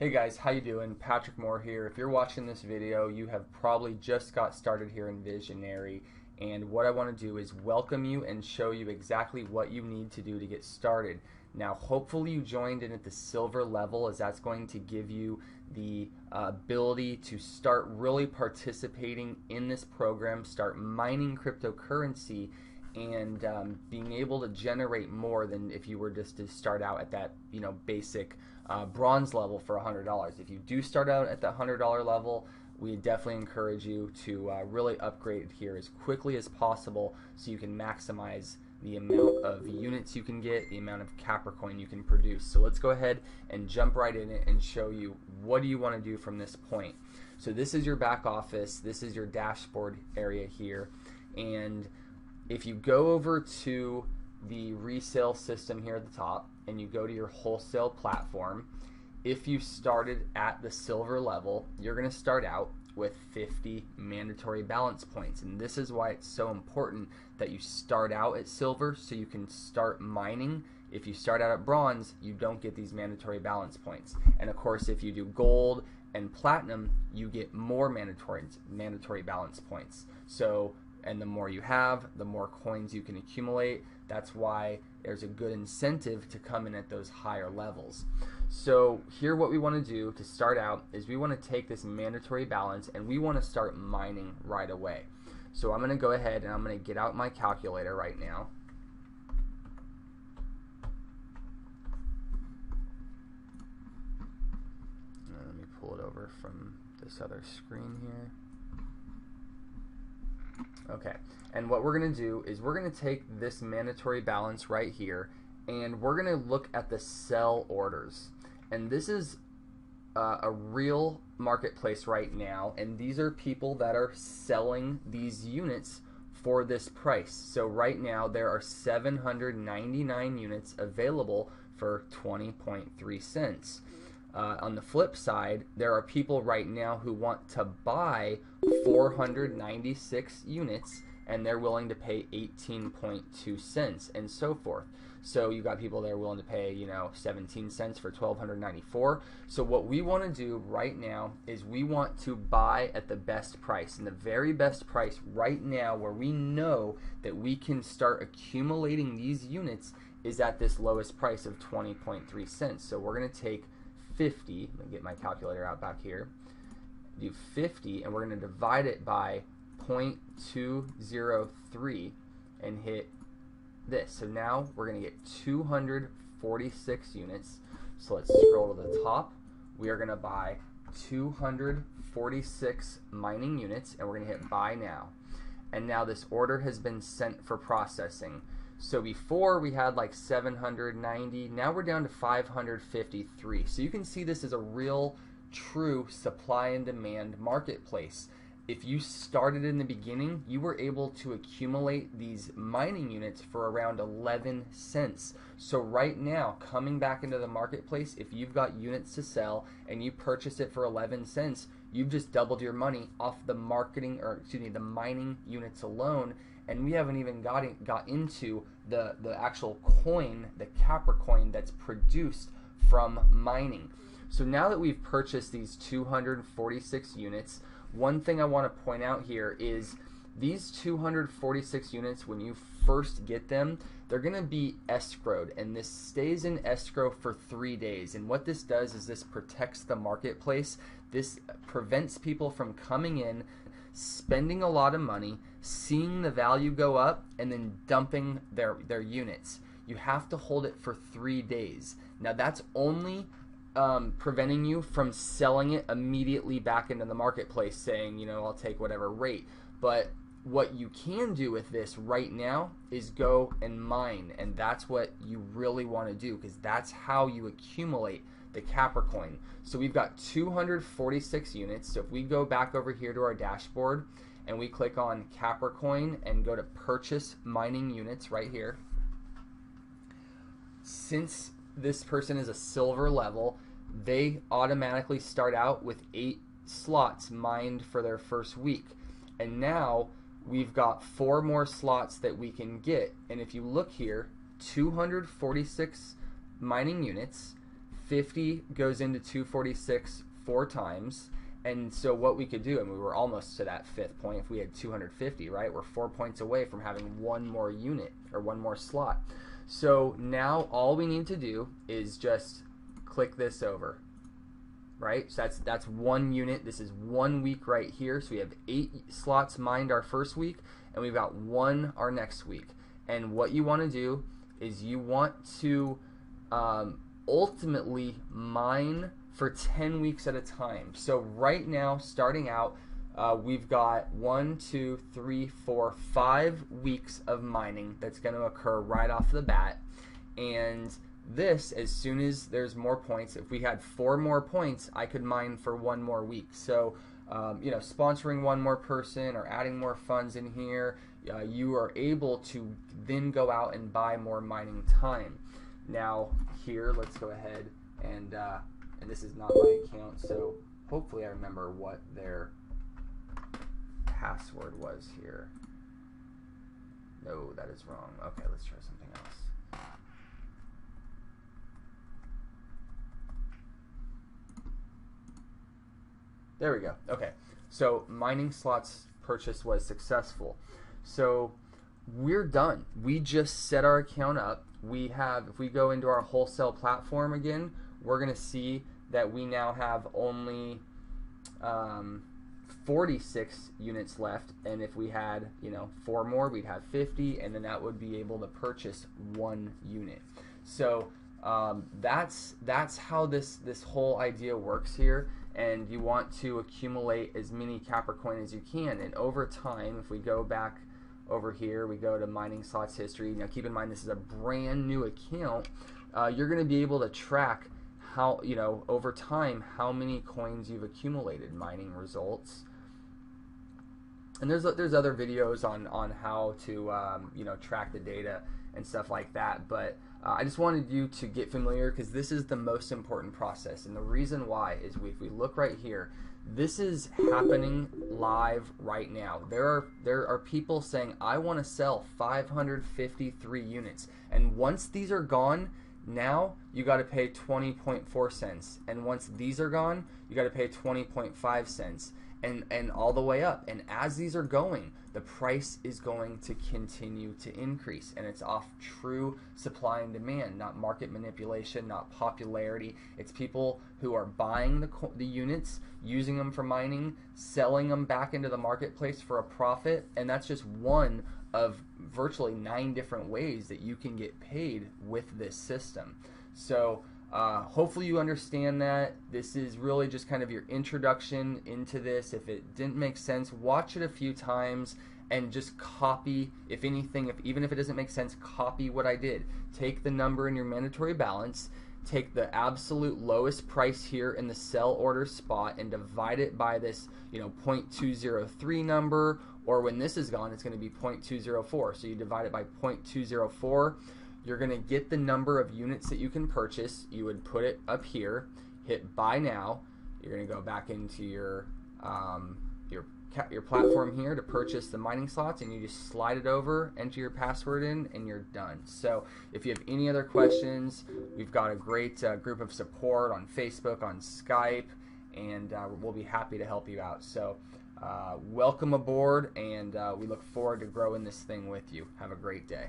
Hey guys, how you doing? Patrick Moore here. If you're watching this video, you have probably just got started here in Visionary, and what I want to do is welcome you and show you exactly what you need to do to get started. Now, hopefully you joined in at the silver level, as that's going to give you the ability to start really participating in this program, start mining cryptocurrency, and being able to generate more than if you were just to start out at that basic bronze level for $100. If you do start out at that $100 level, we definitely encourage you to really upgrade here as quickly as possible so you can maximize the amount of units you can get, the amount of Capricoin you can produce. So let's go ahead and jump right in it and show you what do you want to do from this point. So this is your back office, this is your dashboard area here, and if you go over to the resale system here at the top and you go to your wholesale platform, if you started at the silver level, you're going to start out with 50 mandatory balance points, and this is why it's so important that you start out at silver so you can start mining. If you start out at bronze, you don't get these mandatory balance points, and of course if you do gold and platinum, you get more mandatory balance points. And the more you have, the more coins you can accumulate. That's why there's a good incentive to come in at those higher levels. So here what we want to do to start out is we want to take this mandatory balance and we want to start mining right away. So I'm going to go ahead and I'm going to get out my calculator right now. Let me pull it over from this other screen here. Okay, and what we're going to do is we're going to take this mandatory balance right here and we're going to look at the sell orders. And this is a real marketplace right now, and these are people that are selling these units for this price. So right now there are 799 units available for 20.3 cents. On the flip side, there are people right now who want to buy 496 units and they're willing to pay 18.2 cents and so forth. So you've got people that are willing to pay 17 cents for 1294. So what we want to do right now is we want to buy at the best price, and the very best price right now where we know that we can start accumulating these units is at this lowest price of 20.3 cents. So we're going to take 50, let me get my calculator out back here, do 50, and we're going to divide it by 0.203 and hit this. So now we're going to get 246 units. So let's scroll to the top. We are going to buy 246 mining units and we're going to hit buy now. And now this order has been sent for processing. So before we had like 790, now we're down to 553. So you can see this is a real true supply and demand marketplace. If you started in the beginning, you were able to accumulate these mining units for around 11 cents. So right now, coming back into the marketplace, if you've got units to sell and you purchase it for 11 cents, you've just doubled your money off the the mining units alone. And we haven't even got into the actual coin, the Capricoin that's produced from mining. So now that we've purchased these 246 units, one thing I want to point out here is these 246 units, when you first get them, they're going to be escrowed, and this stays in escrow for 3 days. And what this does is this protects the marketplace. This prevents people from coming in, spending a lot of money, seeing the value go up, and then dumping their units. You have to hold it for 3 days. Now that's only preventing you from selling it immediately back into the marketplace, saying, I'll take whatever rate. But what you can do with this right now is go and mine, and that's what you really want to do, because that's how you accumulate the Capricoin. So we've got 246 units. So if we go back over here to our dashboard and we click on Capricoin and go to purchase mining units right here, since this person is a silver level, they automatically start out with 8 slots mined for their first week. And now we've got 4 more slots that we can get. And if you look here, 246 mining units, 50 goes into 246 4 times. And so what we could do, and we were almost to that 5th point if we had 250, right? We're 4 points away from having one more unit or one more slot. So now all we need to do is just click this over, right? So that's 1 unit. This is 1 week right here. So we have 8 slots mined our first week, and we've got 1 our next week. And what you want to do is you want to ultimately mine for 10 weeks at a time. So right now, starting out, we've got 1, 2, 3, 4, 5 weeks of mining that's going to occur right off the bat. And this, as soon as there's more points, if we had 4 more points, I could mine for 1 more week. So, you know, sponsoring 1 more person or adding more funds in here, you are able to then go out and buy more mining time. Now, here, let's go ahead and this is not my account, so hopefully I remember what their password was here. No, that is wrong. Okay, let's try something else. There we go. Okay, so mining slots purchase was successful. So we're done. We just set our account up. We have, if we go into our wholesale platform again, we're going to see that we now have only 46 units left, and if we had, you know, 4 more, we'd have 50, and then that would be able to purchase 1 unit. So that's how this whole idea works here. And you want to accumulate as many Capricoin as you can, and over time, if we go back over here, we go to mining slots history. Now keep in mind this is a brand new account. You're going to be able to track how, you know, over time, how many coins you've accumulated, mining results. And there's other videos on how to you know, track the data and stuff like that. But I just wanted you to get familiar, because this is the most important process. And the reason why is if we look right here, this is happening live right now. There are people saying, I want to sell 553 units, and once these are gone, now you got to pay 20.4 cents, and once these are gone, you got to pay 20.5 cents, and all the way up. And as these are going, the price is going to continue to increase, and it's off true supply and demand, not market manipulation, not popularity. It's people who are buying the units, using them for mining, selling them back into the marketplace for a profit, and that's just one of virtually 9 different ways that you can get paid with this system. So hopefully you understand that. This is really just kind of your introduction into this. If it didn't make sense, watch it a few times and just copy, if anything, even if it doesn't make sense, copy what I did. Take the number in your mandatory balance, take the absolute lowest price here in the sell order spot, and divide it by this, you know, 0.203 number, or when this is gone, it's going to be 0.204. So you divide it by 0.204. You're going to get the number of units that you can purchase. You would put it up here, hit buy now. You're going to go back into your platform here to purchase the mining slots, and you just slide it over, enter your password in, and you're done. So if you have any other questions, we've got a great group of support on Facebook, on Skype, and we'll be happy to help you out. So welcome aboard, and we look forward to growing this thing with you. Have a great day.